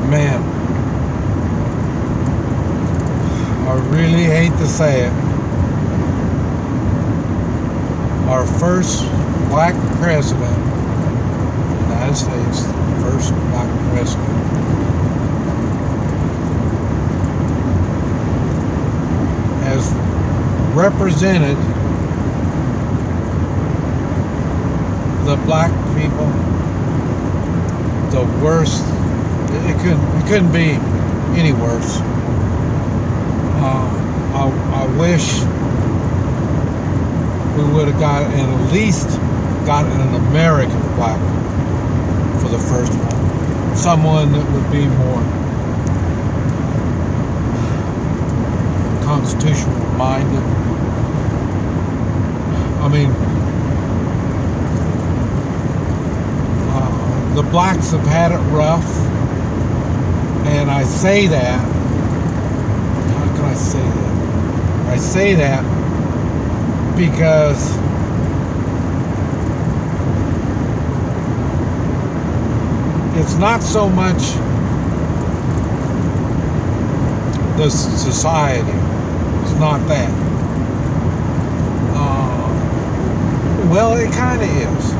Man, I really hate to say it. Our first black president of the United States, first black president, has represented the black people the worst. It couldn't be any worse. I wish we would have at least gotten an American black for the first one. Someone that would be more constitutional minded. I mean, the blacks have had it rough, and I say that. How can I say that? I say that because it's not so much the society. It's not that. Well, it kind of is.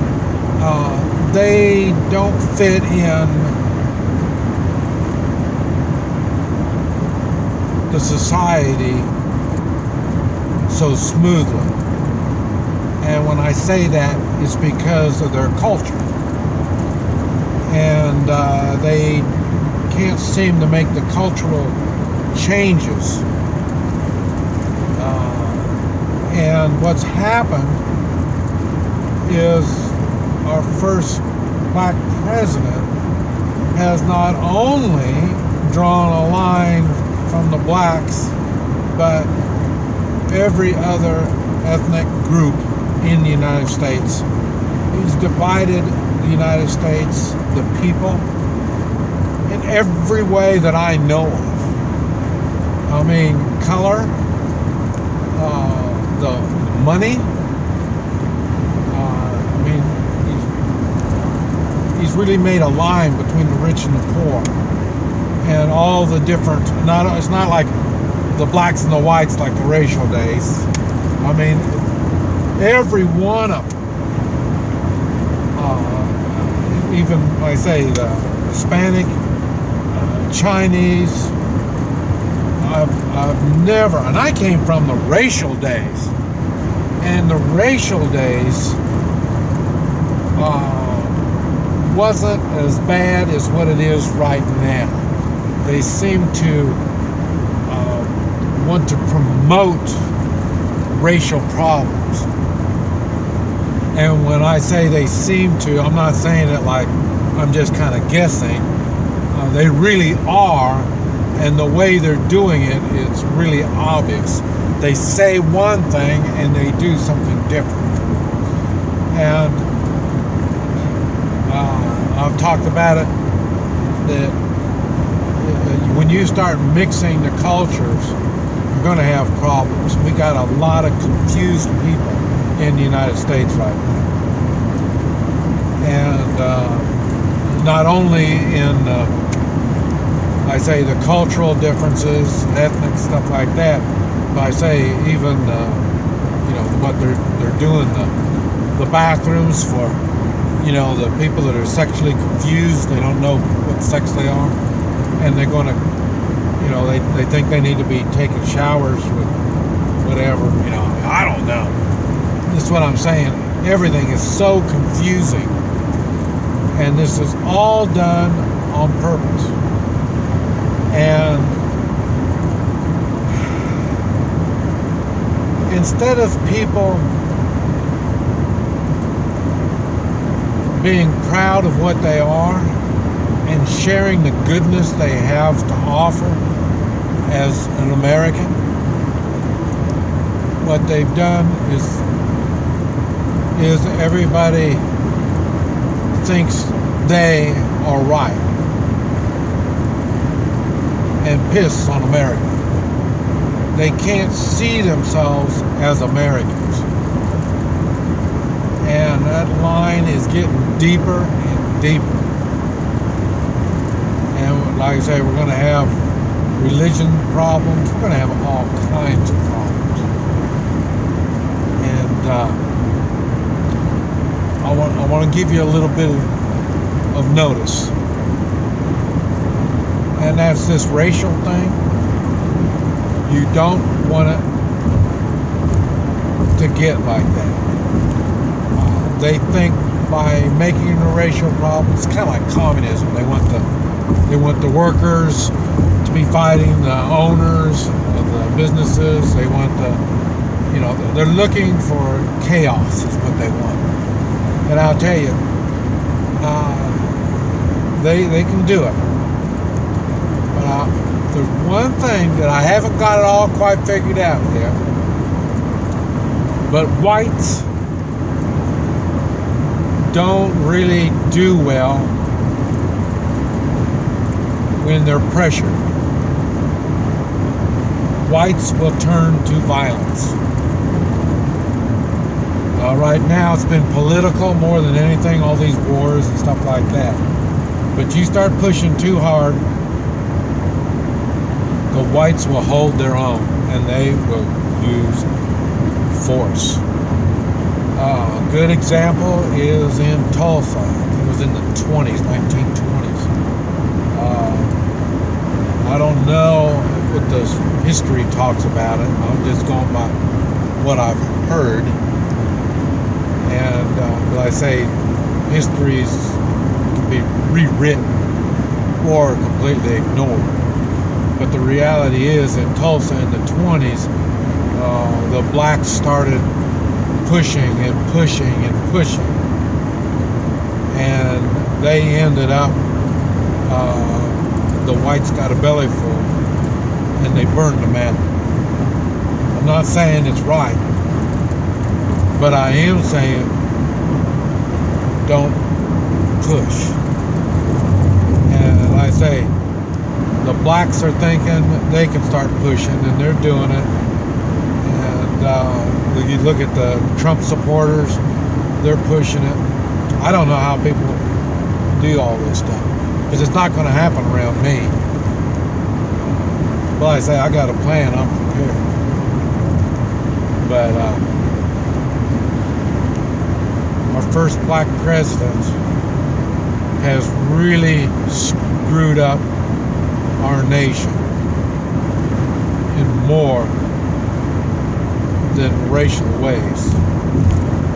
They don't fit in the society so smoothly. And when I say that, it's because of their culture. And they can't seem to make the cultural changes. And what's happened is our first black president has not only drawn a line from the blacks, but every other ethnic group in the United States. He's divided the United States, the people, in every way that I know of. I mean, color, the money. He's really made a line between the rich and the poor, and all the different. It's not like the blacks and the whites like the racial days. I mean, every one of them. Even like I say, the Hispanic, Chinese. I've never, and I came from the racial days, and the racial days wasn't as bad as what it is right now. They seem to want to promote racial problems. And when I say they seem to, I'm not saying it like I'm just kind of guessing. They really are, and the way they're doing it, it's really obvious. They say one thing and they do something different. And I've talked about it, that when you start mixing the cultures, you're going to have problems. We got a lot of confused people in the United States right now. And not only in, I say, the cultural differences, ethnic stuff like that, but I say even, what they're doing, the bathrooms for, the people that are sexually confused. They don't know what sex they are, and they're going to, they think they need to be taking showers with whatever, I don't know. This is what I'm saying. Everything is so confusing, and this is all done on purpose. And instead of people being proud of what they are and sharing the goodness they have to offer as an American, what they've done is everybody thinks they are right and piss on America. They can't see themselves as Americans. And that line is getting deeper and deeper. And Like I say, we're going to have religion problems. We're going to have all kinds of problems. And I want to give you a little bit of notice. And that's this racial thing. You don't want it to get like that. They think by making it a racial problem, it's kind of like communism. They want the workers to be fighting the owners of the businesses. They want they're looking for chaos is what they want. And I'll tell you, they can do it. But there's one thing that I haven't got it all quite figured out yet. But whites don't really do well when they're pressured. Whites will turn to violence. Right now it's been political more than anything, all these wars and stuff like that. But you start pushing too hard, the whites will hold their own and they will use force. A good example is in Tulsa. It was in the 1920s. I don't know what the history talks about it. I'm just going by what I've heard. And like I say, histories can be rewritten or completely ignored. But the reality is, in Tulsa in the 20s, the blacks started pushing and pushing and pushing, and they ended up, the whites got a belly full and they burned the man. I'm not saying it's right, but I am saying don't push. And like I say, the blacks are thinking they can start pushing, and they're doing it. And you look at the Trump supporters, they're pushing it. I don't know how people do all this stuff, because it's not going to happen around me. Well, I say I got a plan, I'm prepared. But our first black president has really screwed up our nation in more than racial ways.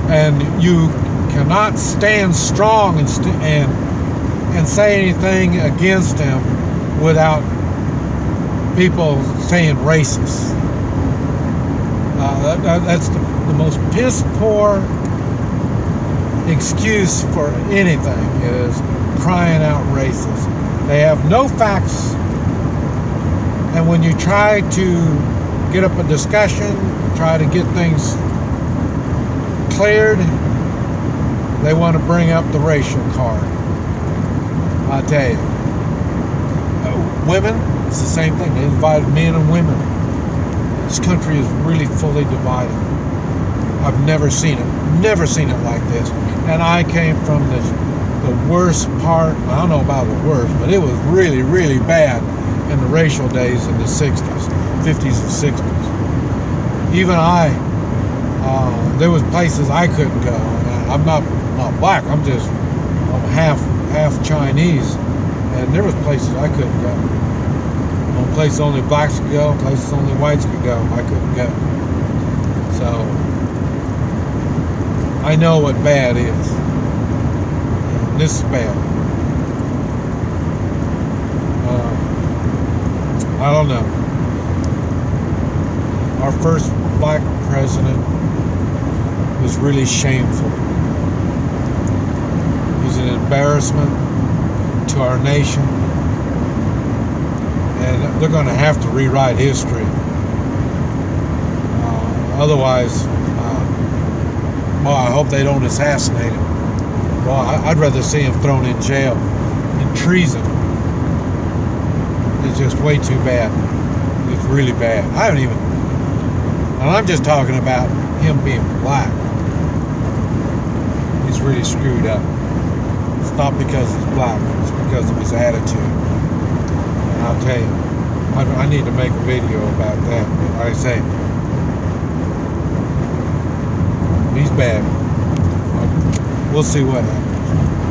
And you cannot stand strong and say anything against him without people saying racist. That's the most piss poor excuse for anything, is crying out racist. They have no facts, and when you try to get up a discussion, try to get things cleared, they want to bring up the racial card. I tell you, women, it's the same thing. They divide men and women. This country is really fully divided. I've never seen it like this. And I came from the worst part. I don't know about the worst, but it was really, really bad in the racial days in the 60s, 50s and 60s. Even there was places I couldn't go. I'm not black. I'm half Chinese, and there was places I couldn't go. Places only blacks could go, places only whites could go. I couldn't go. So I know what bad is. And this is bad. I don't know. Our first black president was really shameful. He's an embarrassment to our nation. And they're going to have to rewrite history. Otherwise, I hope they don't assassinate him. Well, I'd rather see him thrown in jail in treason. It's just way too bad. It's really bad. And I'm just talking about him being black. He's really screwed up. It's not because he's black. It's because of his attitude. I'll tell you. I need to make a video about that. But I say, he's bad. We'll see what happens.